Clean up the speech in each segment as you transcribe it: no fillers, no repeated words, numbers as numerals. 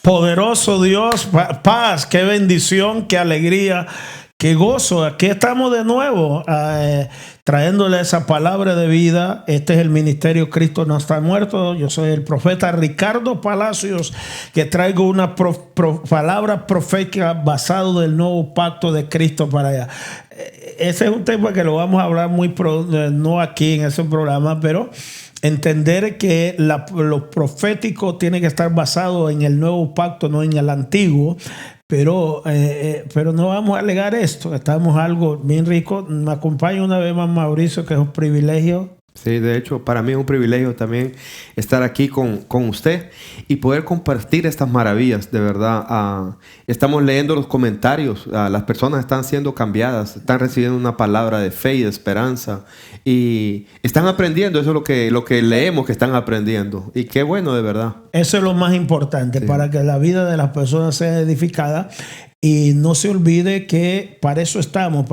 Poderoso Dios, paz, qué bendición, qué alegría, qué gozo. Aquí estamos de nuevo trayéndole esa palabra de vida. Este es el ministerio Cristo no está muerto. Yo soy el profeta Ricardo Palacios, que traigo una palabra profética basado del nuevo pacto de Cristo para allá. Ese es un tema que lo vamos a hablar no aquí en ese programa, pero entender que lo profético tiene que estar basado en el nuevo pacto, no en el antiguo. Pero no vamos a alegar esto. Estamos algo bien rico. Me acompaña una vez más Mauricio, que es un privilegio. Sí, de hecho, para mí es un privilegio también estar aquí con usted y poder compartir estas maravillas, de verdad. Estamos leyendo los comentarios, las personas están siendo cambiadas, están recibiendo una palabra de fe y de esperanza y están aprendiendo. Eso es lo que leemos, que están aprendiendo. Y qué bueno, de verdad. Eso es lo más importante, sí, para que la vida de las personas sea edificada. Y no se olvide que para eso estamos,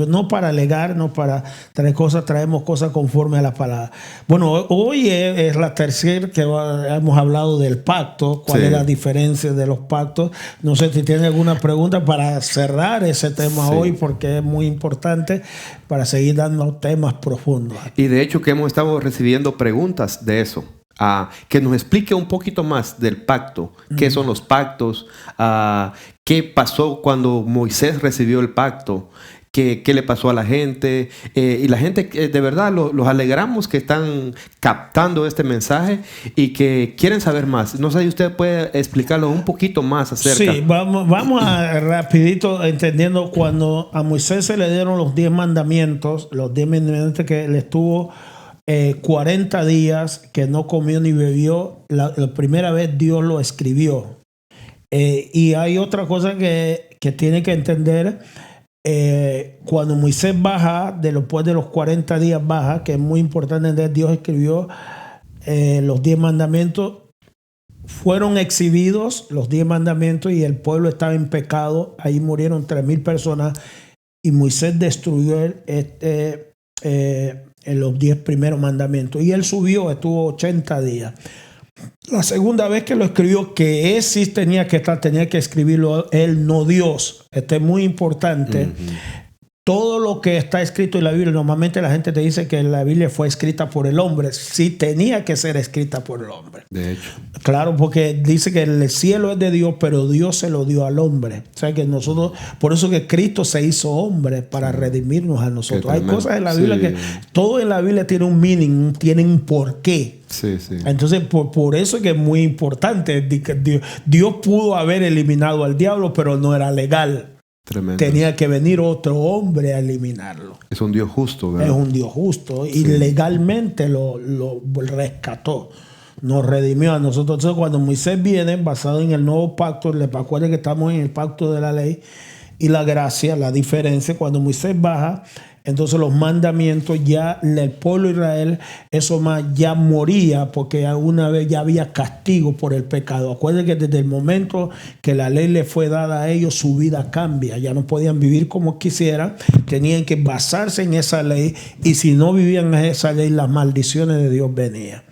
no para alegar, no para traer cosas, traemos cosas conforme a la palabra. Bueno, hoy es la tercera que hemos hablado del pacto, cuál es la diferencia de los pactos. No sé si tiene alguna pregunta para cerrar ese tema hoy, porque es muy importante para seguir dando temas profundos. Y de hecho que hemos estado recibiendo preguntas de eso. Que nos explique un poquito más del pacto, qué son los pactos, qué pasó cuando Moisés recibió el pacto, qué le pasó a la gente, y la gente de verdad los alegramos que están captando este mensaje y que quieren saber más. No sé si usted puede explicarlo un poquito más acerca. Sí, vamos a rapidito entendiendo la Moisés se le dieron los 10 mandamientos, que le estuvo 40 días que no comió ni bebió. La primera vez Dios lo escribió. Y hay otra cosa que tiene que entender. Cuando Moisés baja, después de los 40 días baja, que es muy importante entender, Dios escribió los 10 mandamientos. Fueron exhibidos los 10 mandamientos y el pueblo estaba en pecado. Ahí murieron 3,000 personas y Moisés destruyó en los 10 primeros mandamientos. Y él estuvo 80 días. La segunda vez que lo escribió, que él sí tenía que escribirlo él, no Dios. Esto es muy importante. Todo lo que está escrito en la Biblia, normalmente la gente te dice que la Biblia fue escrita por el hombre. Sí tenía que ser escrita por el hombre. De hecho. Claro, porque dice que el cielo es de Dios, pero Dios se lo dio al hombre. O sea que nosotros, por eso que Cristo se hizo hombre, para redimirnos a nosotros. Hay cosas en la Biblia que todo en la Biblia tiene un meaning, tiene un porqué. Sí, sí. Entonces, por eso es que es muy importante. Dios pudo haber eliminado al diablo, pero no era legal. Tremendo. Tenía que venir otro hombre a eliminarlo. Es un Dios justo, ¿verdad? Es un Dios justo y legalmente lo rescató, nos redimió a nosotros. Entonces, cuando Moisés viene, basado en el nuevo pacto, acuérdense que estamos en el pacto de la ley y la gracia, la diferencia. Cuando Moisés baja, entonces los mandamientos, ya el pueblo de Israel, eso más ya moría, porque una vez ya había castigo por el pecado. Acuérdense que desde el momento que la ley le fue dada a ellos, su vida cambia. Ya no podían vivir como quisieran, tenían que basarse en esa ley, y si no vivían en esa ley, las maldiciones de Dios venían.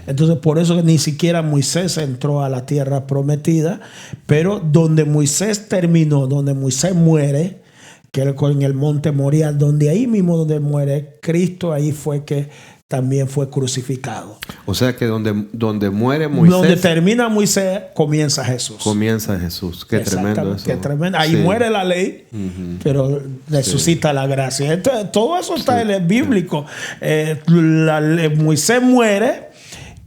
Entonces, por eso que ni siquiera Moisés entró a la tierra prometida, pero donde Moisés terminó, donde Moisés muere, que en el monte Moriah, donde ahí mismo donde muere Cristo, ahí fue que también fue crucificado. O sea que donde muere Moisés, donde termina Moisés, comienza Jesús. Comienza Jesús. Qué tremendo eso. Qué tremendo. Ahí muere la ley, pero resucita la gracia. Entonces, todo eso está en el bíblico. Moisés muere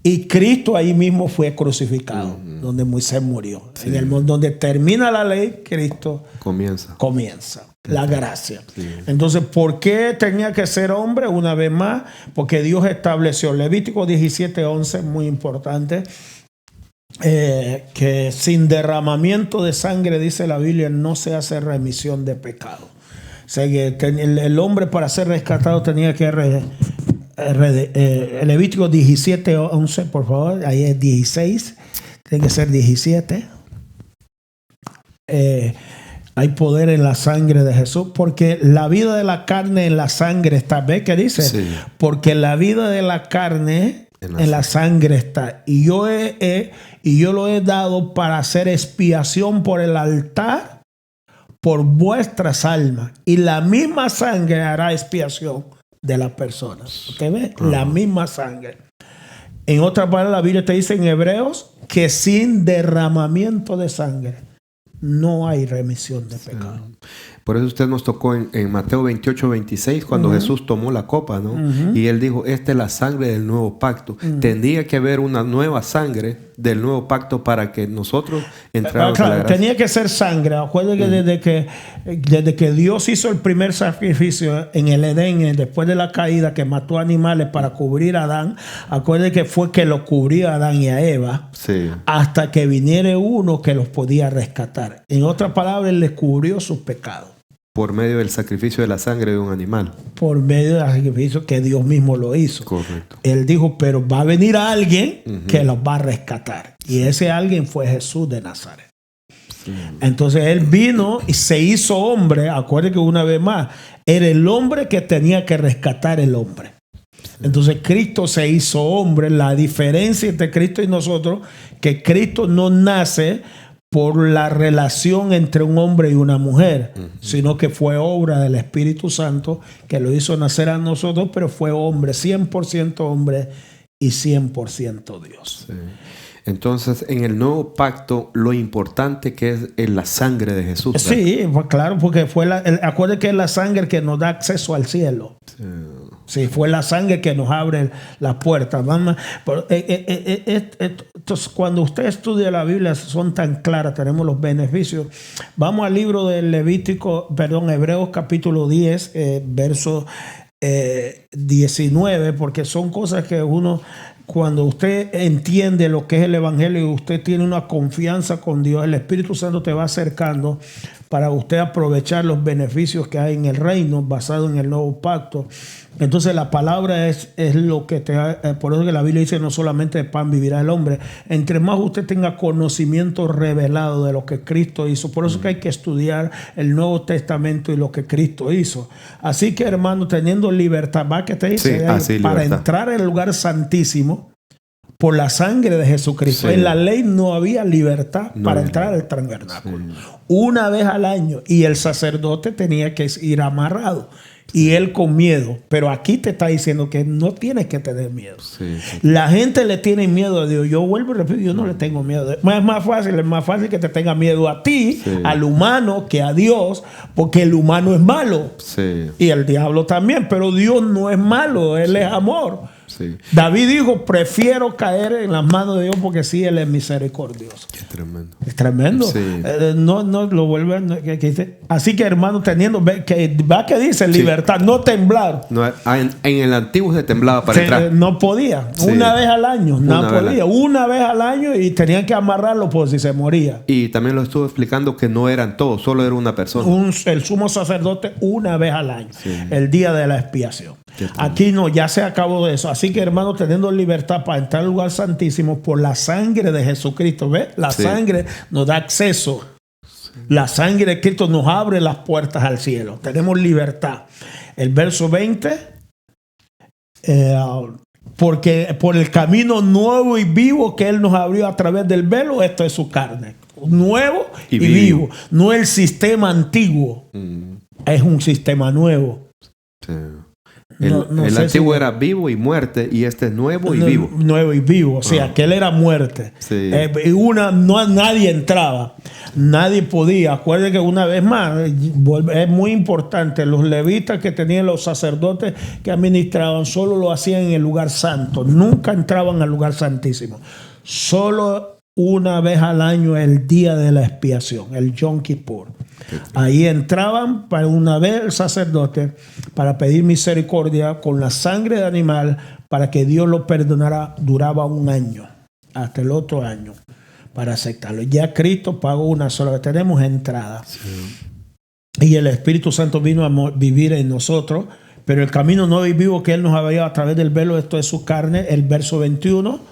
y Cristo ahí mismo fue crucificado, donde Moisés murió. En el mundo donde termina la ley, Cristo comienza la gracia. Entonces, ¿por qué tenía que ser hombre? Una vez más, porque Dios estableció, Levítico 17:11, muy importante, que sin derramamiento de sangre, dice la Biblia, no se hace remisión de pecado. O sea que el hombre, para ser rescatado, tenía que Levítico 17:11, por favor, ahí es 16, tiene que ser 17. Hay poder en la sangre de Jesús, porque la vida de la carne en la sangre está. ¿Ve qué dice? Sí. Porque la vida de la carne En la sangre está. Y yo lo he dado para hacer expiación por el altar, por vuestras almas. Y la misma sangre hará expiación de las personas. ¿Usted ve? La misma sangre. En otras palabras, la Biblia te dice en Hebreos que sin derramamiento de sangre no hay remisión de pecado. Por eso usted nos tocó en Mateo 28, 26, cuando Jesús tomó la copa, ¿no? Y él dijo, esta es la sangre del nuevo pacto. Tendría que haber una nueva sangre del nuevo pacto para que nosotros entráramos a la gracia. Tenía que ser sangre. Acuérdate que desde que Dios hizo el primer sacrificio en el Edén, después de la caída, que mató animales para cubrir a Adán, acuérdate que fue que lo cubrió a Adán y a Eva, hasta que viniera uno que los podía rescatar. En otras palabras, él les cubrió sus pecados. Por medio del sacrificio de la sangre de un animal. Por medio del sacrificio que Dios mismo lo hizo. Correcto. Él dijo, pero va a venir alguien que los va a rescatar. Y ese alguien fue Jesús de Nazaret. Entonces él vino y se hizo hombre. Acuérdense que una vez más, era el hombre que tenía que rescatar el hombre. Entonces Cristo se hizo hombre. La diferencia entre Cristo y nosotros, que Cristo no nace por la relación entre un hombre y una mujer, sino que fue obra del Espíritu Santo que lo hizo nacer a nosotros, pero fue hombre, 100% hombre y 100% Dios. Sí. Entonces, en el nuevo pacto, lo importante que es la sangre de Jesús, ¿verdad? Sí, pues claro, porque acuérdense que es la sangre que nos da acceso al cielo. Sí, fue la sangre que nos abre las puertas. Entonces, cuando usted estudia la Biblia, son tan claras, tenemos los beneficios. Vamos al libro del Hebreos capítulo 10, verso 19, porque son cosas que cuando usted entiende lo que es el Evangelio y usted tiene una confianza con Dios, el Espíritu Santo te va acercando para usted aprovechar los beneficios que hay en el reino basado en el nuevo pacto. Entonces la palabra es lo que por eso que la Biblia dice, no solamente de pan vivirá el hombre. Entre más usted tenga conocimiento revelado de lo que Cristo hizo, por eso que hay que estudiar el Nuevo Testamento y lo que Cristo hizo. Así que, hermano, teniendo libertad, ¿va que te dice? Para entrar en el lugar santísimo por la sangre de Jesucristo. En la ley no había libertad para entrar al tabernáculo. Una vez al año, y el sacerdote tenía que ir amarrado. Y él con miedo. Pero aquí te está diciendo que no tienes que tener miedo. La gente le tiene miedo a Dios. Yo vuelvo y repito, yo no le tengo miedo. Es más fácil que te tenga miedo a ti, al humano, que a Dios, porque el humano es malo. Y el diablo también. Pero Dios no es malo, Él es amor. David dijo, prefiero caer en las manos de Dios porque sí, Él es misericordioso. Es tremendo. Es tremendo. No lo vuelve. Así que, hermano, teniendo que dice libertad, no temblar. No, en el antiguo se temblaba para entrar. No podía. Una vez al año. Una vez al año y tenían que amarrarlo por si se moría. Y también lo estuvo explicando que no eran todos, solo era una persona. El sumo sacerdote una vez al año. El día de la expiación. Aquí no, ya se acabó de eso. Así que, hermano, teniendo libertad para entrar al lugar santísimo por la sangre de Jesucristo, ¿ves? La sangre nos da acceso. La sangre de Cristo nos abre las puertas al cielo. Tenemos libertad. El verso 20, porque por el camino nuevo y vivo que Él nos abrió a través del velo, esto es su carne. Nuevo y vivo. No el sistema antiguo. Es un sistema nuevo. El antiguo era vivo y muerte, y este es nuevo y vivo. Nuevo y vivo, o sea, aquel era muerte. Nadie entraba, nadie podía. Acuérdense que una vez más, es muy importante, los levitas que tenían los sacerdotes que administraban, solo lo hacían en el lugar santo, nunca entraban al lugar santísimo. Solo una vez al año, el día de la expiación, el Yom Kippur. Ahí entraban para una vez el sacerdote para pedir misericordia con la sangre de animal para que Dios lo perdonara. Duraba un año, hasta el otro año, para aceptarlo. Ya Cristo pagó una sola vez. Tenemos entrada. Y el Espíritu Santo vino a vivir en nosotros, pero el camino nuevo y vivo que Él nos había a través del velo, esto es su carne, el verso 21.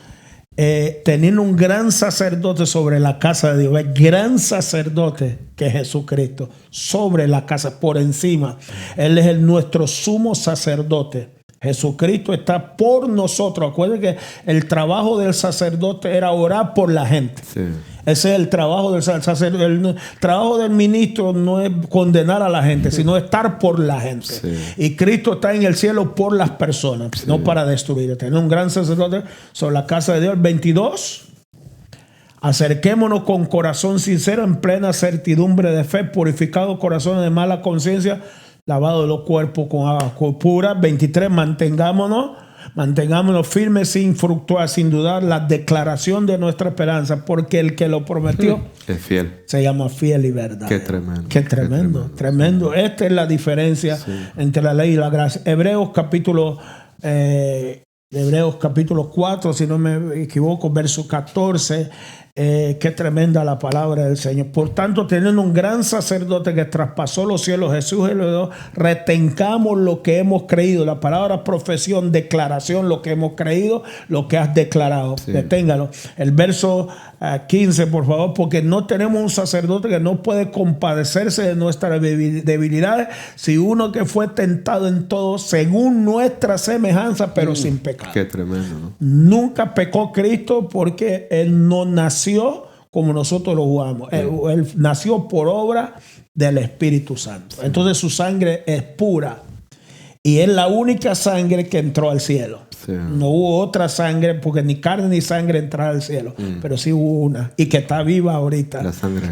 Teniendo un gran sacerdote sobre la casa de Dios, el gran sacerdote que es Jesucristo, sobre la casa, por encima. Él es nuestro sumo sacerdote Jesucristo está por nosotros. Acuérdense que el trabajo del sacerdote era orar por la gente. Sí. Ese es el trabajo del sacerdote. El trabajo del ministro no es condenar a la gente, sino estar por la gente. Sí. Y Cristo está en el cielo por las personas, no para destruir. Tener un gran sacerdote sobre la casa de Dios. 22. Acerquémonos con corazón sincero, en plena certidumbre de fe, purificado corazón de mala conciencia, lavado los cuerpos con agua pura. 23. Mantengámonos firmes sin fluctuar, sin dudar la declaración de nuestra esperanza, porque el que lo prometió es fiel. Se llama fiel y verdad. Qué tremendo. Qué tremendo, tremendo. Esta es la diferencia entre la ley y la gracia. Hebreos capítulo 4, si no me equivoco, verso 14. Qué tremenda la palabra del Señor. Por tanto, teniendo un gran sacerdote que traspasó los cielos, Jesús, retengamos lo que hemos creído. La palabra profesión, declaración, lo que hemos creído, lo que has declarado. Sí. Deténgalo. El verso 15, por favor, porque no tenemos un sacerdote que no puede compadecerse de nuestras debilidades, si uno que fue tentado en todo según nuestra semejanza, pero sin pecado. Qué tremendo, ¿no? Nunca pecó Cristo porque Él no nació como nosotros lo jugamos. Él nació por obra del Espíritu Santo. Sí. Entonces su sangre es pura y es la única sangre que entró al cielo. Sí. No hubo otra sangre, porque ni carne ni sangre entrará al cielo, pero sí hubo una y que está viva ahorita.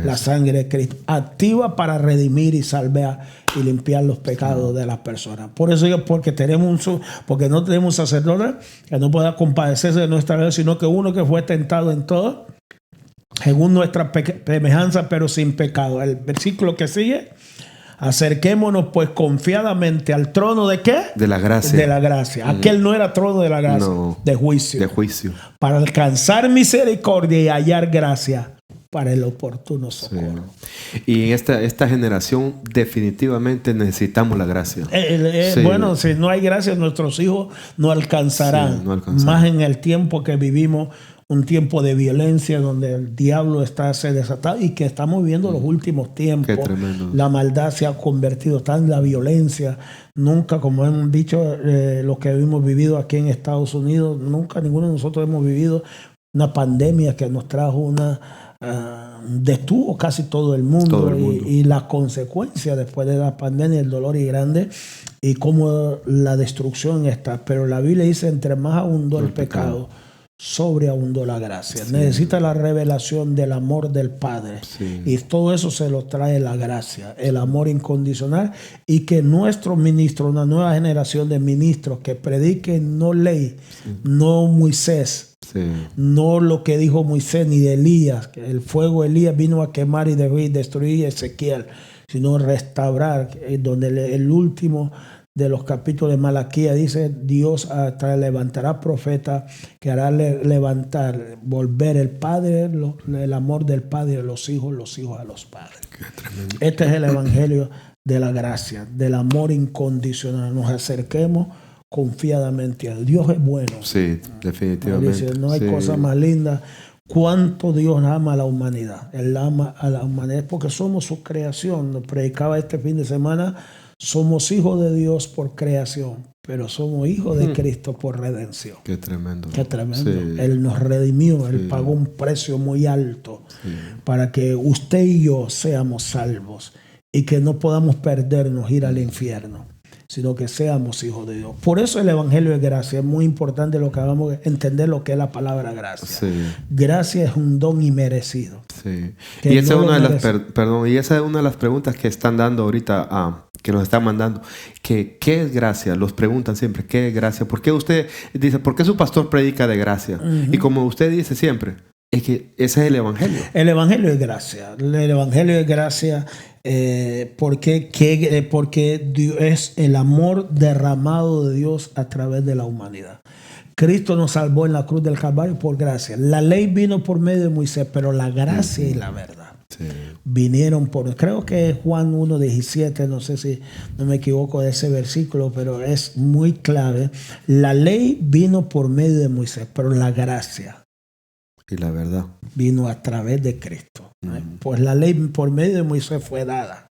La sangre de Cristo, activa para redimir y salvar y limpiar los pecados de las personas. Por eso yo, porque no tenemos un sacerdote que no pueda compadecerse de nuestra vida, sino que uno que fue tentado en todo según nuestra semejanza, pero sin pecado. El versículo que sigue: acerquémonos pues confiadamente al trono ¿de qué? De la gracia. De la gracia. Aquel no era trono de la gracia, no, de juicio. De juicio. Para alcanzar misericordia y hallar gracia para el oportuno socorro. Sí. Y en esta generación definitivamente necesitamos la gracia. Sí. Bueno, si no hay gracia, nuestros hijos no alcanzarán. Sí, no alcanzarán. Más en el tiempo que vivimos, un tiempo de violencia donde el diablo está desatado y que estamos viviendo los últimos tiempos. Qué tremendo. La maldad se ha convertido tan en la violencia. Nunca, como hemos dicho, lo que hemos vivido aquí en Estados Unidos, nunca ninguno de nosotros hemos vivido una pandemia que nos trajo detuvo casi todo el mundo. Y las consecuencias después de la pandemia, el dolor es grande y como la destrucción está. Pero la Biblia dice: entre más abundó el pecado, sobreabundó la gracia. Sí. Necesita la revelación del amor del Padre. Sí. Y todo eso se lo trae la gracia, el amor incondicional, y que nuestros ministros, una nueva generación de ministros que prediquen no ley, no Moisés, no lo que dijo Moisés ni de Elías, que el fuego de Elías vino a quemar y destruir Ezequiel, sino restaurar, donde el último de los capítulos de Malaquías dice: Dios levantará profeta que hará volver el amor del Padre a los hijos a los padres. Este es el evangelio de la gracia, del amor incondicional. Nos acerquemos confiadamente a Dios. Dios es bueno. Sí, definitivamente. Dice, no hay cosa más linda. Cuánto Dios ama a la humanidad. Él ama a la humanidad porque somos su creación. Nos predicaba este fin de semana. Somos hijos de Dios por creación, pero somos hijos de Cristo por redención. Qué tremendo. Qué tremendo. Sí. Él nos redimió, Él pagó un precio muy alto para que usted y yo seamos salvos y que no podamos perdernos, ir al infierno, sino que seamos hijos de Dios. Por eso el evangelio de gracia es muy importante, lo que hagamos es entender lo que es la palabra gracia. Sí. Gracia es un don inmerecido. Sí. Y esa, y esa es una de las preguntas que están dando ahorita que nos están mandando. ¿Qué es gracia? Los preguntan siempre, ¿qué es gracia? ¿Por qué usted dice, por qué su pastor predica de gracia? Y como usted dice siempre, es que ese es el evangelio. El evangelio es gracia. El evangelio es gracia porque Dios es el amor derramado de Dios a través de la humanidad. Cristo nos salvó en la cruz del Calvario por gracia. La ley vino por medio de Moisés, pero la gracia y la verdad vinieron por... Creo que es Juan 1:17, no sé si no me equivoco de ese versículo, pero es muy clave. La ley vino por medio de Moisés, pero la gracia y la verdad vino a través de Cristo. Pues la ley por medio de Moisés fue dada,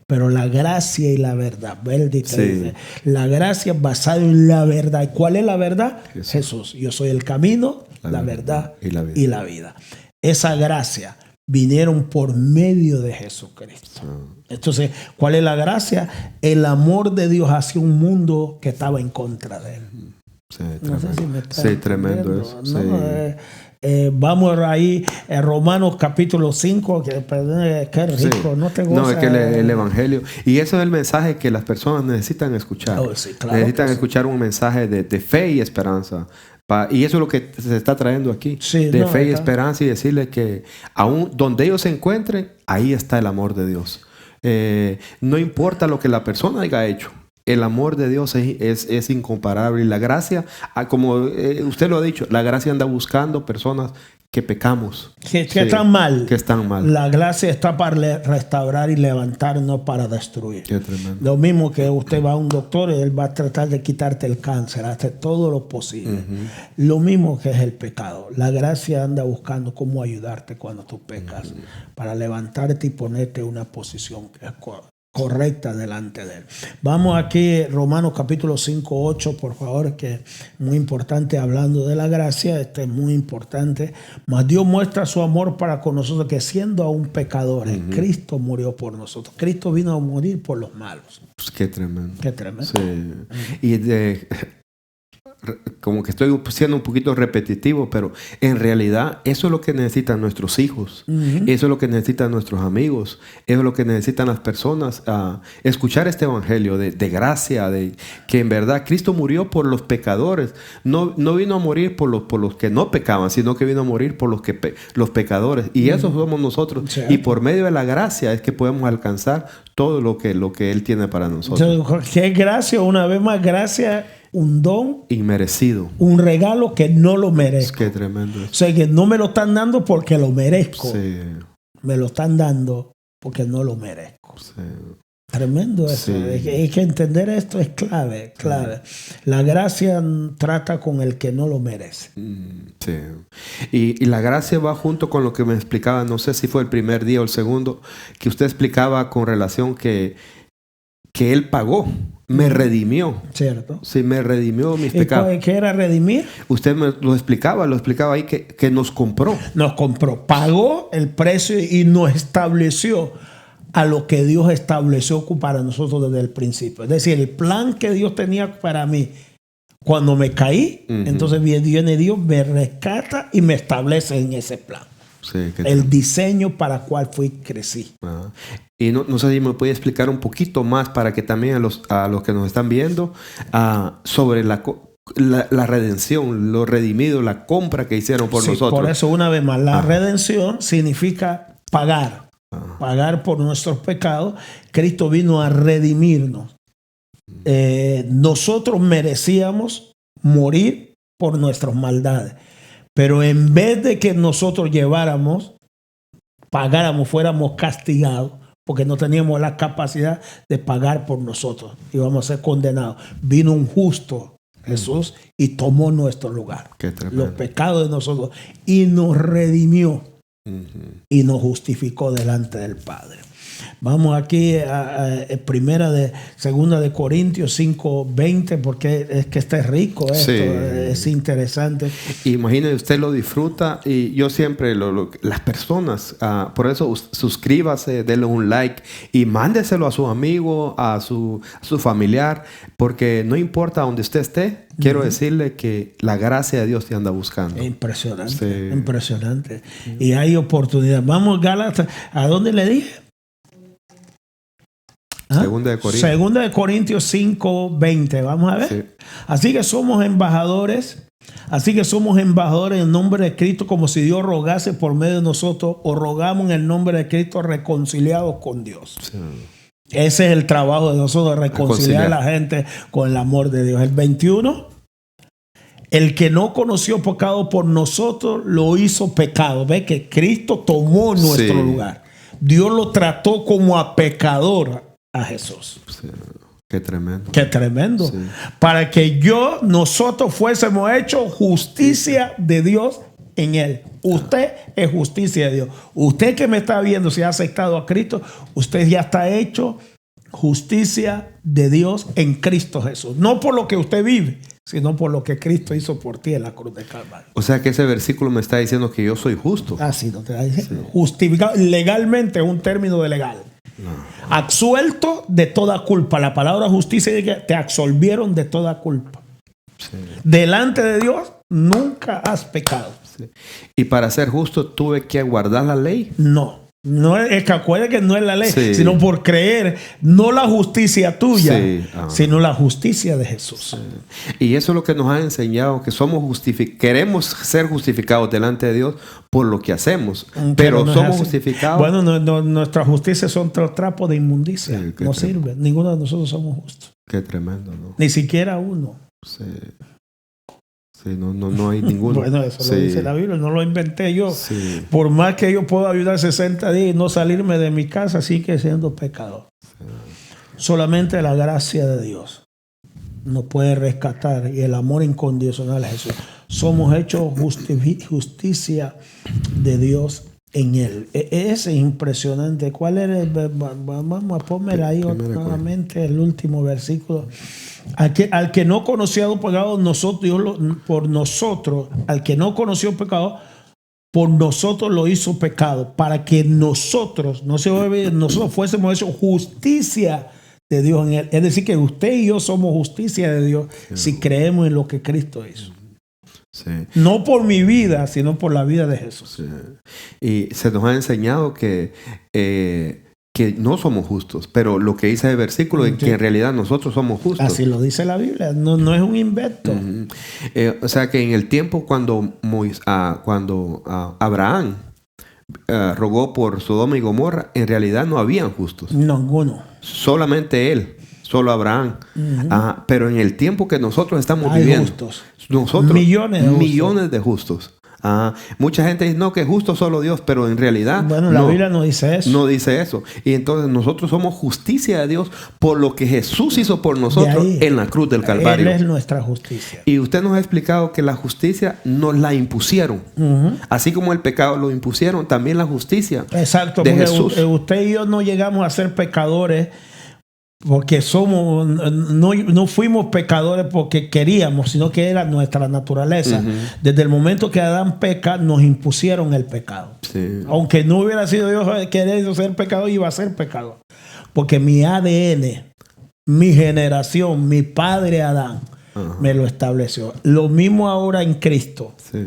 pero la gracia y la verdad. Sí. Dice, la gracia basada en la verdad. ¿Y cuál es la verdad? Jesús. Yo soy el camino, la verdad y la vida. Esa gracia vinieron por medio de Jesucristo. Entonces, ¿cuál es la gracia? El amor de Dios hacia un mundo que estaba en contra de él. Sí, No sé si me está tremendo eso. ¿no? Sí. Vamos ahí, Romanos capítulo 5, que qué rico, Sí. no te goza. No, es que el Evangelio. Y eso es el mensaje que las personas necesitan escuchar. Sí, claro necesitan sí. escuchar un mensaje de fe y esperanza. Y eso es lo que se está trayendo aquí. Sí, de fe y esperanza, y decirle que aún donde ellos se encuentren, ahí está el amor de Dios. No importa lo que la persona haya hecho. El amor de Dios es incomparable. Y la gracia, como usted lo ha dicho, la gracia anda buscando personas que pecamos. Que están mal. Que están mal. La gracia está para restaurar y levantar, no para destruir. Qué tremendo. Lo mismo que usted va a un doctor y él va a tratar de quitarte el cáncer, hace todo lo posible. Lo mismo que es el pecado. La gracia anda buscando cómo ayudarte cuando tú pecas, para levantarte y ponerte en una posición que es correcta delante de él. Vamos aquí, Romanos capítulo 5, 8, por favor, que es muy importante hablando de la gracia. Este es muy importante. Mas Dios muestra su amor para con nosotros, que siendo aún pecadores, Cristo murió por nosotros. Cristo vino a morir por los malos. Pues qué tremendo. Qué tremendo. Sí. Y como que estoy siendo un poquito repetitivo, pero en realidad eso es lo que necesitan nuestros hijos, eso es lo que necesitan nuestros amigos, eso es lo que necesitan las personas, escuchar este evangelio de gracia, de que en verdad Cristo murió por los pecadores. No vino a morir por los que no pecaban, sino que vino a morir por los pecadores, y esos somos nosotros. Sí. Y por medio de la gracia es que podemos alcanzar todo lo que Él tiene para nosotros. Entonces, ¿qué gracia? Una vez más, gracia. Un don inmerecido, un regalo que no lo merezco. Qué tremendo. O sea, que no me lo están dando porque lo merezco. Sí. Me lo están dando porque no lo merezco. Sí. Tremendo eso. Sí. Es que entender esto es clave. La gracia trata con el que no lo merece. Sí. Y la gracia va junto con lo que me explicaba, no sé si fue el primer día o el segundo, que usted explicaba con relación que Él pagó. Me redimió. Cierto. Sí, me redimió mis pecados. ¿Qué era redimir? Usted me lo explicaba ahí que nos compró. Nos compró, pagó el precio y nos estableció a lo que Dios estableció para nosotros desde el principio. Es decir, el plan que Dios tenía para mí cuando me caí, entonces viene Dios, me rescata y me establece en ese plan. Sí, el diseño para el cual crecí. Y no sé si me puede explicar un poquito más para que también a los que nos están viendo sobre la redención, lo redimido, la compra que hicieron por nosotros. Por eso, una vez más, la redención significa pagar. Pagar por nuestros pecados. Cristo vino a redimirnos. Nosotros merecíamos morir por nuestras maldades. Pero en vez de que nosotros pagáramos, fuéramos castigados, porque no teníamos la capacidad de pagar por nosotros, íbamos a ser condenados. Vino un justo, Jesús, y tomó nuestro lugar, los pecados de nosotros, y nos redimió y nos justificó delante del Padre. Vamos aquí a segunda de Corintios 5:20, porque es que está rico esto, es interesante. Imagínese, usted lo disfruta, y yo siempre, las personas, por eso suscríbase, denle un like y mándeselo a su amigo, a su familiar, porque no importa donde usted esté, quiero decirle que la gracia de Dios te anda buscando. Impresionante, impresionante. Y hay oportunidad. Vamos, Gálatas, ¿a dónde le dije? Segunda de Corintios 5:20. Vamos a ver. Sí. Así que somos embajadores en nombre de Cristo, como si Dios rogase por medio de nosotros, o rogamos en el nombre de Cristo, reconciliados con Dios. Sí. Ese es el trabajo de nosotros, reconciliar a la gente con el amor de Dios. El 21. El que no conoció pecado por nosotros lo hizo pecado. Ve que Cristo tomó nuestro lugar. Dios lo trató como a pecador a Jesús. Sí. Qué tremendo. Qué tremendo. Sí. Para que nosotros fuésemos hechos justicia de Dios en Él. Usted es justicia de Dios. Usted que me está viendo, si ha aceptado a Cristo, usted ya está hecho justicia de Dios en Cristo Jesús. No por lo que usted vive, sino por lo que Cristo hizo por ti en la cruz de Calvario. O sea que ese versículo me está diciendo que yo soy justo. Así no te está diciendo. Justificado legalmente es un término de legal. No. Absuelto de toda culpa. La palabra justicia dice que te absolvieron de toda culpa. Sí. Delante de Dios nunca has pecado. Sí. ¿Y para ser justo tuve que guardar la ley? No. No es que acuerde que no es la ley, sí, sino por creer, no la justicia tuya, sí, sino la justicia de Jesús. Sí. Y eso es lo que nos ha enseñado, que somos queremos ser justificados delante de Dios por lo que hacemos, pero no somos justificados. Bueno, nuestra justicia son trapos de inmundicia, sí, no sirve. Ninguno de nosotros somos justos. Qué tremendo, ¿no? Ni siquiera uno. Sí. Sí, no hay ninguno. Bueno, eso lo dice la Biblia, no lo inventé yo. Sí. Por más que yo pueda ayudar 60 días y no salirme de mi casa, sigue siendo pecador. Sí. Solamente la gracia de Dios nos puede rescatar y el amor incondicional de Jesús. Somos hechos justicia de Dios en Él. Es impresionante. ¿Cuál era? Vamos a poner ahí nuevamente el último versículo. Al que no conoció pecado, por nosotros, al que no conoció pecado, por nosotros lo hizo pecado, para que nosotros fuésemos hechos justicia de Dios en Él. Es decir, que usted y yo somos justicia de Dios, sí, si creemos en lo que Cristo hizo. Sí. No por mi vida, sino por la vida de Jesús. Sí. Y se nos ha enseñado que no somos justos, pero lo que dice el versículo es que en realidad nosotros somos justos. Así lo dice la Biblia, no es un invento. O sea que en el tiempo cuando Abraham rogó por Sodoma y Gomorra, en realidad no habían justos. Ninguno. Solamente él. Solo Abraham. Pero en el tiempo que nosotros estamos viviendo, justos. Nosotros, millones de justos. Mucha gente dice, no, que es justo solo Dios, pero en realidad la Biblia no dice eso. No dice eso. Y entonces nosotros somos justicia de Dios por lo que Jesús hizo por nosotros en la cruz del Calvario. Él es nuestra justicia. Y usted nos ha explicado que la justicia nos la impusieron. Así como el pecado lo impusieron, también la justicia. Exacto, de Jesús. Usted y yo no llegamos a ser pecadores porque no fuimos pecadores porque queríamos, sino que era nuestra naturaleza. Desde el momento que Adán peca, nos impusieron el pecado. Sí. Aunque no hubiera sido Dios queriendo ser pecador, iba a ser pecador. Porque mi ADN, mi generación, mi padre Adán, me lo estableció. Lo mismo ahora en Cristo. Sí.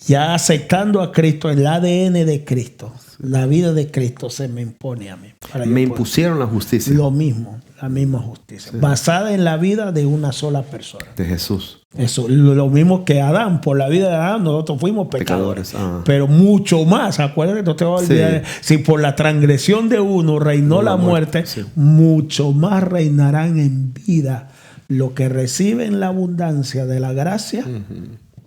Ya aceptando a Cristo, el ADN de Cristo, la vida de Cristo se me impone a mí. Me impusieron la justicia. Lo mismo, la misma justicia. Sí. Basada en la vida de una sola persona. De Jesús. Eso, lo mismo que Adán. Por la vida de Adán nosotros fuimos pecadores. Pero mucho más. Acuérdate, no te voy a olvidar. Sí. Si por la transgresión de uno reinó la muerte, sí, mucho más reinarán en vida lo que reciben la abundancia de la gracia.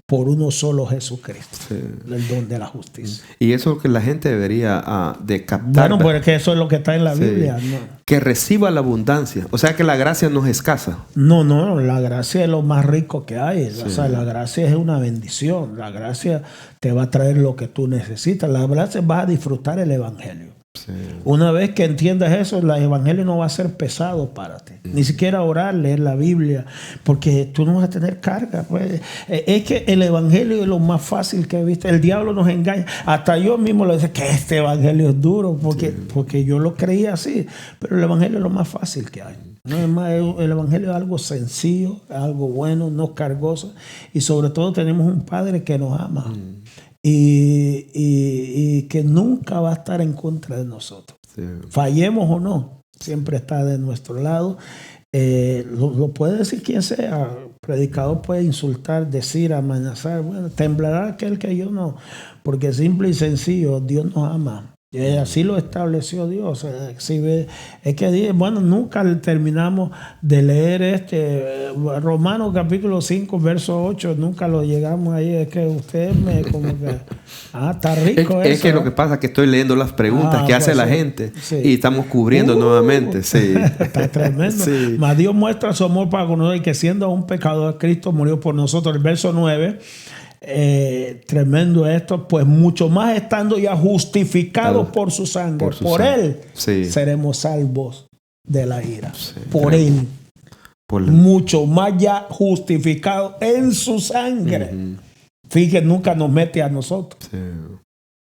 Por uno solo Jesucristo, sí, el don de la justicia. Y eso es lo que la gente debería de captar. Bueno, porque eso es lo que está en la Biblia. Sí. ¿No? Que reciba la abundancia. O sea que la gracia no es escasa. No, la gracia es lo más rico que hay. Sí. O sea, la gracia es una bendición. La gracia te va a traer lo que tú necesitas. La gracia vas a disfrutar el Evangelio. Sí. Una vez que entiendas eso, el Evangelio no va a ser pesado para ti. Ni siquiera orar, leer la Biblia, porque tú no vas a tener carga. Pues. Es que el Evangelio es lo más fácil que he visto. El diablo nos engaña. Hasta yo mismo le decía que este Evangelio es duro, porque yo lo creía así. Pero el Evangelio es lo más fácil que hay. No es más, el Evangelio es algo sencillo, algo bueno, no cargoso. Y sobre todo tenemos un Padre que nos ama. Y que nunca va a estar en contra de nosotros. Sí. Fallemos o no, siempre está de nuestro lado. Lo puede decir quien sea. Predicador puede insultar, decir, amenazar. Bueno, temblará aquel que yo no. Porque simple y sencillo, Dios nos ama. Y así lo estableció Dios. Es que, bueno, nunca terminamos de leer Romanos capítulo 5, verso 8. Nunca lo llegamos ahí. Es que usted como que... está rico es que lo que pasa es que estoy leyendo las preguntas que hace la gente. Sí. Y estamos cubriendo nuevamente. Sí. Está tremendo. Sí. Mas Dios muestra su amor para con nosotros, y que siendo un pecador, Cristo murió por nosotros. El verso 9... tremendo esto, pues mucho más estando ya justificados por su sangre, por él sí, seremos salvos de la ira. Sí, por él. Por Mucho más ya justificado en su sangre. Fíjate, nunca nos mete a nosotros. Sí,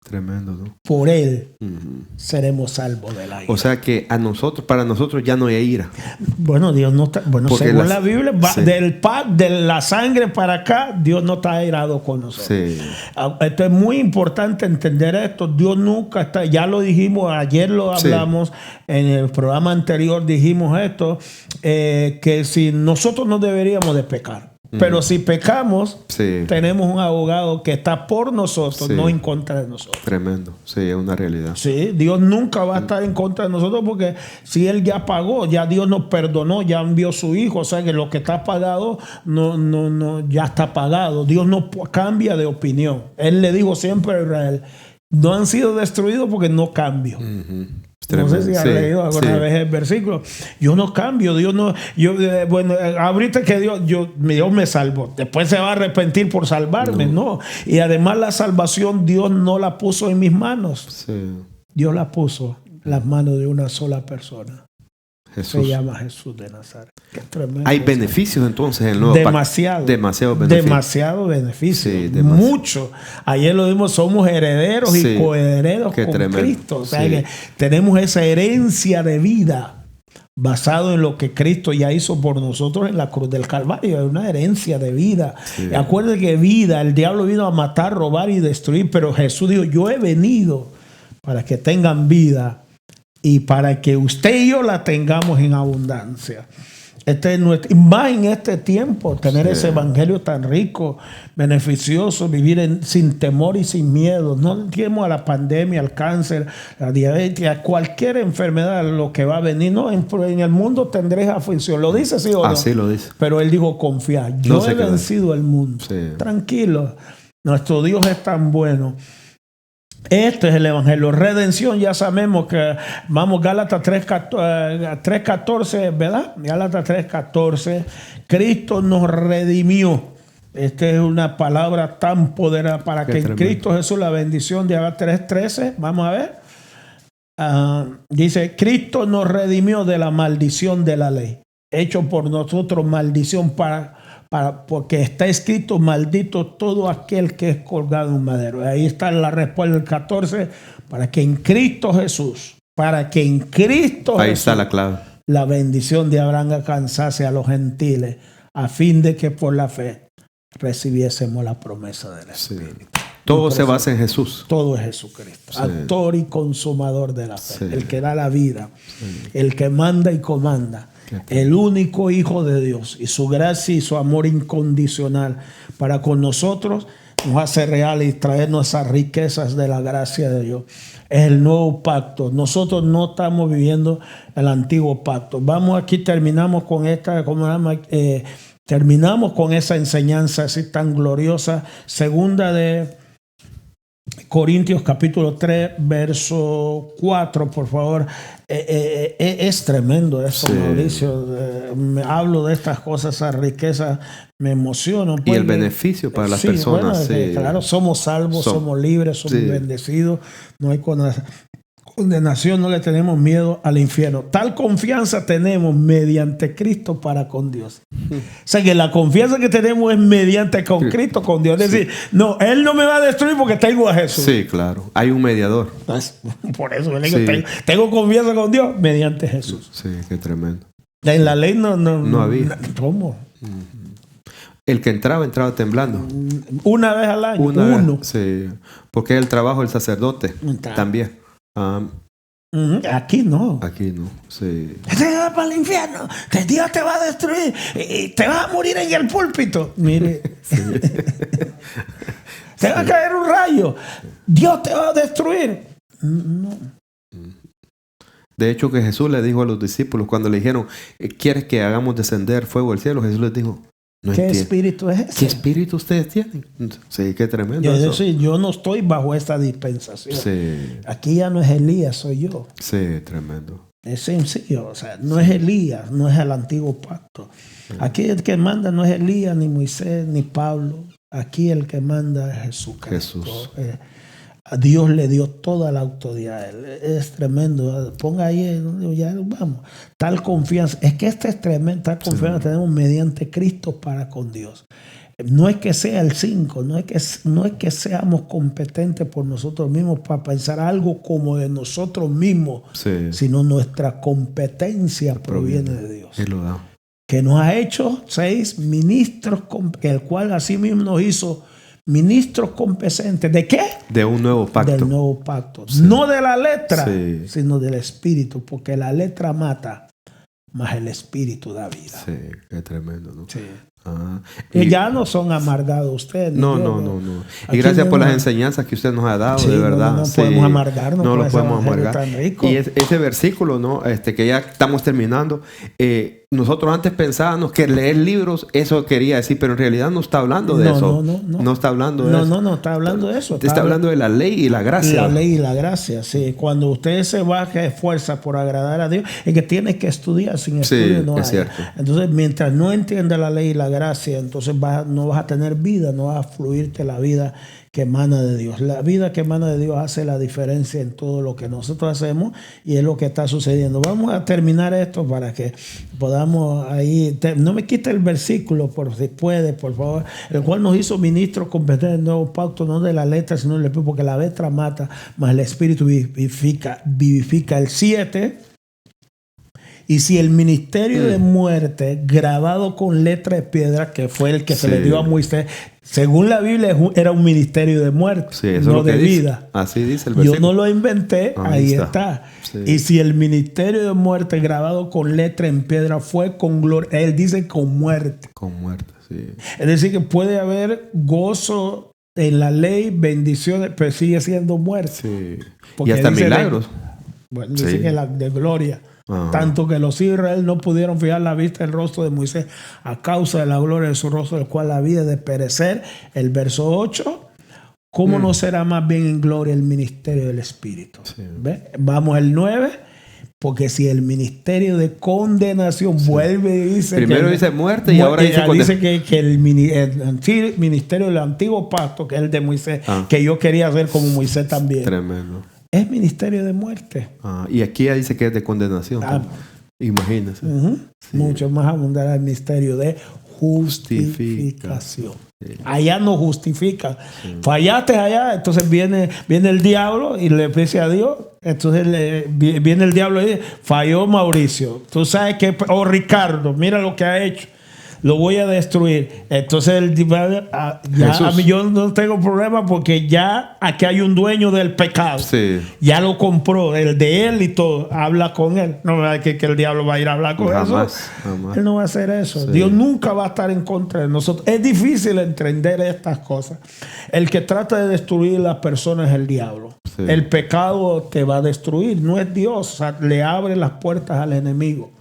tremendo, ¿no? Por él seremos salvos de la ira. O sea que para nosotros ya no hay ira. Bueno, Dios no está, bueno, Porque según la Biblia, sí. de la sangre para acá, Dios no está airado con nosotros. Sí. Esto es muy importante entender esto. Dios nunca está, ya lo dijimos, ayer lo hablamos, en el programa anterior dijimos esto, que si nosotros no deberíamos de pecar. Pero si pecamos, tenemos un abogado que está por nosotros, no en contra de nosotros. Tremendo. Sí, es una realidad. Sí, Dios nunca va a estar en contra de nosotros porque si Él ya pagó, ya Dios nos perdonó, ya envió su Hijo. O sea que lo que está pagado, ya está pagado. Dios no cambia de opinión. Él le dijo siempre a Israel, no han sido destruidos porque no cambio. No sé si has leído alguna vez el versículo. Yo no cambio, Dios no. Bueno, ahorita que Dios me salvó, después se va a arrepentir por salvarme, no. Y además la salvación Dios no la puso en mis manos. Dios la puso en las manos de una sola persona. Jesús. Se llama Jesús de Nazaret. Qué tremendo. Hay beneficios entonces en el nuevo demasiado. Demasiado beneficio. Demasiado beneficio. Sí, mucho. Ayer lo vimos, somos herederos y coherederos con tremendo. Cristo. O sea que tenemos esa herencia de vida basado en lo que Cristo ya hizo por nosotros en la cruz del Calvario. Es una herencia de vida. Acuérdense que vida, el diablo vino a matar, robar y destruir, pero Jesús dijo, yo he venido para que tengan vida y para que usted y yo la tengamos en abundancia. Más en este tiempo, tener ese evangelio tan rico, beneficioso, vivir sin temor y sin miedo. No tenemos a la pandemia, al cáncer, la diabetes, a cualquier enfermedad, lo que va a venir. No, en el mundo tendréis aflicción. ¿Lo dice sí o no? Así lo dice. Pero él dijo, confía, yo he vencido el mundo. Tranquilo, nuestro Dios es tan bueno. Este es el evangelio. Redención, ya sabemos que vamos, Gálatas 3:14, ¿verdad? Gálatas 3:14. Cristo nos redimió. Esta es una palabra tan poderosa para que en Cristo Jesús la bendición de 3:13. Vamos a ver. Dice, Cristo nos redimió de la maldición de la ley. Hecho por nosotros maldición porque está escrito, maldito todo aquel que es colgado en un madero. Ahí está la respuesta del 14, para que en Cristo Jesús, ahí está la clave. La bendición de Abraham alcanzase a los gentiles, a fin de que por la fe recibiésemos la promesa del Espíritu. Todo se basa en Jesús. Todo es Jesucristo, autor y consumador de la fe, el que da la vida, el que manda y comanda. El único Hijo de Dios, y su gracia y su amor incondicional para con nosotros nos hace real y traernos esas riquezas de la gracia de Dios. Es el nuevo pacto. Nosotros no estamos viviendo el antiguo pacto. Vamos, aquí terminamos con terminamos con esa enseñanza así tan gloriosa. Segunda de Corintios capítulo 3 verso 4, por favor. Es tremendo eso, Mauricio. Hablo de estas cosas, esas riquezas, me emociono. Y el beneficio para las personas. Bueno, claro, somos salvos, somos libres, somos bendecidos. No hay condenación, no le tenemos miedo al infierno. Tal confianza tenemos mediante Cristo para con Dios. O sea que la confianza que tenemos es mediante con Cristo, con Dios. Es decir, no, Él no me va a destruir porque tengo a Jesús. Sí, claro. Hay un mediador. Por eso le digo, tengo confianza con Dios mediante Jesús. Sí, qué tremendo. En la ley no había. ¿Cómo? El que entraba temblando. Una vez al año. Uno. Sí. Porque es el trabajo del sacerdote también. Aquí no. Aquí no, sí. Te vas para el infierno, que Dios te va a destruir y te vas a morir en el púlpito. Mire, te va a caer un rayo, Dios te va a destruir. No. De hecho, que Jesús le dijo a los discípulos cuando le dijeron, ¿quieres que hagamos descender fuego del cielo? Jesús les dijo, ¿qué espíritu es ese? ¿Qué espíritu ustedes tienen? Sí, qué tremendo. Yo no estoy bajo esta dispensación. Sí. Aquí ya no es Elías, soy yo. Sí, tremendo. Es sencillo, o sea, no es Elías, no es el antiguo pacto. Aquí el que manda no es Elías, ni Moisés, ni Pablo. Aquí el que manda es Jesucristo. Jesús. A Dios le dio toda la autoridad a él. Es tremendo. Ponga ahí, ya vamos. Tal confianza. Es que esta es tremenda. Tal confianza tenemos mediante Cristo para con Dios. No es que sea el 5, no es que seamos competentes por nosotros mismos para pensar algo como de nosotros mismos, sino nuestra competencia proviene de Dios. Que nos ha hecho 6 ministros, el cual asimismo nos hizo ministros competentes. ¿De qué? De un nuevo pacto. Del nuevo pacto. Sí. No de la letra, sino del espíritu, porque la letra mata, mas el espíritu da vida. Sí, qué tremendo, ¿no? Sí. Y ya no son amargados ustedes. No. Y gracias por las enseñanzas que usted nos ha dado, de verdad. No podemos amargarnos. No lo podemos amargar. Y ese versículo, ¿no? Que ya estamos terminando. Nosotros antes pensábamos que leer libros, eso quería decir, pero en realidad no está hablando de eso. No está hablando de eso. No está hablando de eso. Está hablando de la ley y la gracia. La ley y la gracia, sí. Cuando usted se baja de fuerza por agradar a Dios, es que tiene que estudiar. Sin estudio no hay. Cierto. Entonces, mientras no entienda la ley y la gracia, entonces no vas a tener vida, no vas a fluirte la vida que emana de Dios. La vida que emana de Dios hace la diferencia en todo lo que nosotros hacemos y es lo que está sucediendo. Vamos a terminar esto para que podamos ahí... No me quite el versículo, si puede, por favor. El cual nos hizo ministros competentes del nuevo pacto, no de la letra, sino del espíritu, porque la letra mata, mas el espíritu vivifica. El 7... Y si el ministerio de muerte, grabado con letra de piedra, que fue el que se le dio a Moisés, según la Biblia era un ministerio de muerte, no de vida. Así dice el versículo. Yo no lo inventé, ahí está. Sí. Y si el ministerio de muerte, grabado con letra en piedra, fue con gloria, él dice con muerte. Con muerte, sí. Es decir, que puede haber gozo en la ley, bendiciones, pero sigue siendo muerte. Sí. Y hasta milagros. Dice que la de gloria. Tanto que los hijos de Israel no pudieron fijar la vista en el rostro de Moisés a causa de la gloria de su rostro, del cual había de perecer. El verso 8. ¿Cómo no será más bien en gloria el ministerio del Espíritu? Sí. Vamos al 9. Porque si el ministerio de condenación vuelve y dice... Primero dice muerte y ahora dice que el ministerio del antiguo pacto, que es el de Moisés, que yo quería hacer como Moisés también. Tremendo. Es ministerio de muerte. Y aquí dice que es de condenación. Imagínense. Sí. Mucho más abundará el ministerio de justificación. Sí. Allá no justifica. Sí. Fallaste allá, entonces viene el diablo y le dice a Dios. Entonces viene el diablo y dice, falló Mauricio. Tú sabes que, Ricardo, mira lo que ha hecho. Lo voy a destruir. Entonces a mí yo no tengo problema porque ya aquí hay un dueño del pecado. Sí. Ya lo compró, el de él y todo. Habla con él. No es que el diablo va a ir a hablar con eso. Jamás. Él no va a hacer eso. Sí. Dios nunca va a estar en contra de nosotros. Es difícil entender estas cosas. El que trata de destruir a las personas es el diablo. Sí. El pecado te va a destruir. No es Dios. O sea, le abre las puertas al enemigo.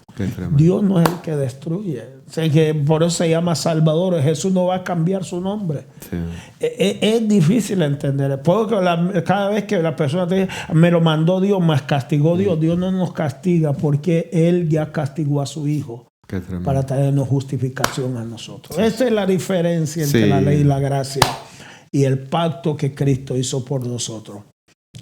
Dios no es el que destruye. O sea, que por eso se llama Salvador. Jesús no va a cambiar su nombre. Sí. Es difícil entender. Cada vez que la persona te dice, me lo mandó Dios, más castigó Dios. Dios no nos castiga porque Él ya castigó a su Hijo para traernos justificación a nosotros. Sí. Esa es la diferencia entre la ley y la gracia y el pacto que Cristo hizo por nosotros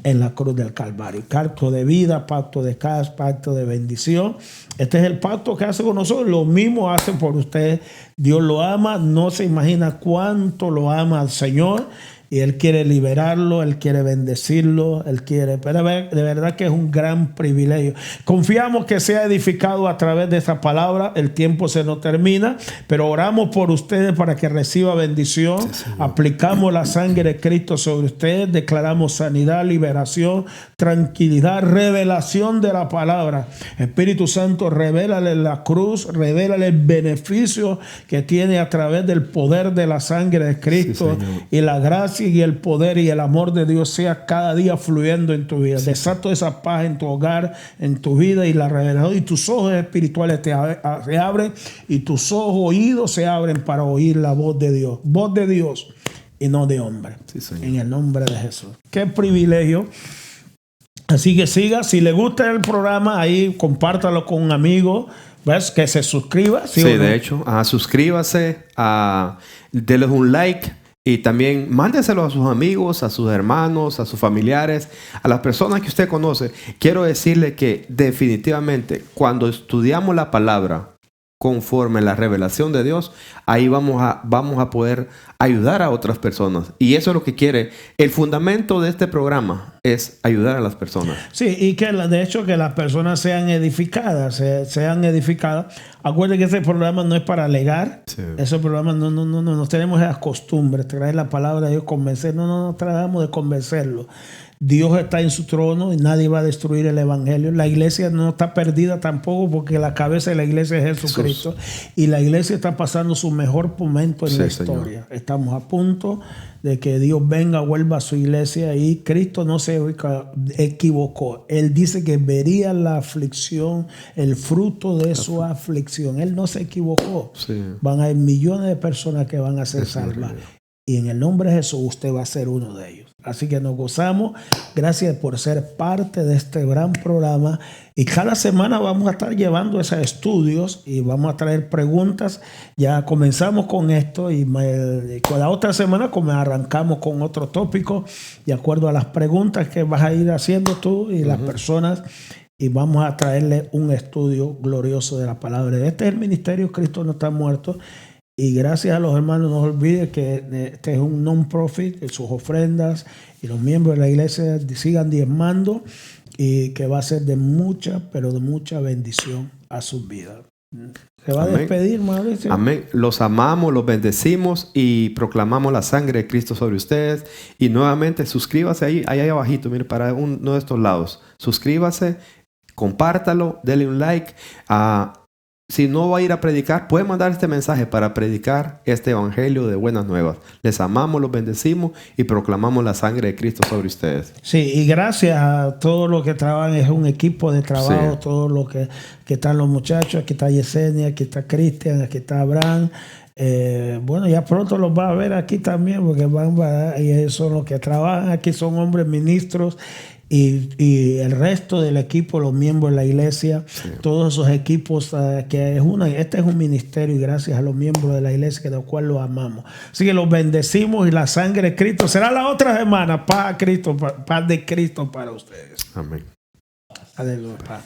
en la cruz del Calvario. Pacto de vida, pacto de paz, pacto de bendición. Este es el pacto que hace con nosotros. Lo mismo hace por usted. Dios lo ama. No se imagina cuánto lo ama al Señor. Y Él quiere liberarlo, Él quiere bendecirlo, Él quiere... Pero de verdad que es un gran privilegio. Confiamos que sea edificado a través de esta palabra. El tiempo se nos termina, pero oramos por ustedes para que reciba bendición. Sí, aplicamos la sangre de Cristo sobre ustedes. Declaramos sanidad, liberación, tranquilidad, revelación de la palabra. Espíritu Santo, revélale la cruz, revélale el beneficio que tiene a través del poder de la sangre de Cristo y la gracia y el poder y el amor de Dios sea cada día fluyendo en tu vida. Desato esa paz en tu hogar, en tu vida y la revelación. Y tus ojos espirituales se abren y tus oídos se abren para oír la voz de Dios. Voz de Dios y no de hombre. En el nombre de Jesús. Qué privilegio. Así que siga. Si le gusta el programa, ahí compártalo con un amigo. ¿Ves? Que se suscriba. Sí, de hecho. Suscríbase. Denle un like. Y también mándeselo a sus amigos, a sus hermanos, a sus familiares, a las personas que usted conoce. Quiero decirle que definitivamente cuando estudiamos la palabra conforme a la revelación de Dios, ahí vamos a poder ayudar a otras personas. Y eso es lo que quiere. El fundamento de este programa es ayudar a las personas. Sí, y que de hecho que las personas sean edificadas, Acuérdense que ese programa no es para alegar. Sí. Ese programa no tenemos esas costumbres, traer la palabra de Dios, convencer. No tratamos de convencerlo. Dios está en su trono y nadie va a destruir el evangelio. La iglesia no está perdida tampoco, porque la cabeza de la iglesia es Jesucristo. Y la iglesia está pasando su mejor momento en la historia. Señor. Estamos a punto de que Dios venga, vuelva a su iglesia, y Cristo no se equivocó. Él dice que vería la aflicción, el fruto de su aflicción. Él no se equivocó. Sí. Van a haber millones de personas que van a ser salvas. Y en el nombre de Jesús usted va a ser uno de ellos. Así que nos gozamos. Gracias por ser parte de este gran programa. Y cada semana vamos a estar llevando esos estudios y vamos a traer preguntas. Ya comenzamos con esto y con la otra semana arrancamos con otro tópico de acuerdo a las preguntas que vas a ir haciendo tú y las personas. Y vamos a traerle un estudio glorioso de la palabra. Este es el ministerio Cristo no está muerto. Y gracias a los hermanos, no olviden que este es un non-profit, que sus ofrendas y los miembros de la iglesia sigan diezmando, y que va a ser de mucha, pero de mucha bendición a sus vidas. Se va a despedir, Mauricio. Amén. Los amamos, los bendecimos y proclamamos la sangre de Cristo sobre ustedes. Y nuevamente suscríbase ahí abajito, mire, para uno de estos lados. Suscríbase, compártalo, denle un like. Si no va a ir a predicar, puede mandar este mensaje para predicar este evangelio de buenas nuevas. Les amamos, los bendecimos y proclamamos la sangre de Cristo sobre ustedes. Sí, y gracias a todos los que trabajan, es un equipo de trabajo, sí. Todos los que están los muchachos, aquí está Yesenia, aquí está Cristian, aquí está Abraham. Bueno, ya pronto los va a ver aquí también, porque y ellos son los que trabajan aquí, son hombres ministros. Y el resto del equipo, los miembros de la iglesia, sí. Todos esos equipos, este es un ministerio, y gracias a los miembros de la iglesia, de los cuales los amamos. Así que los bendecimos, y la sangre de Cristo será la otra semana. Paz a Cristo, paz de Cristo para ustedes. Amén. Aleluya. Paz.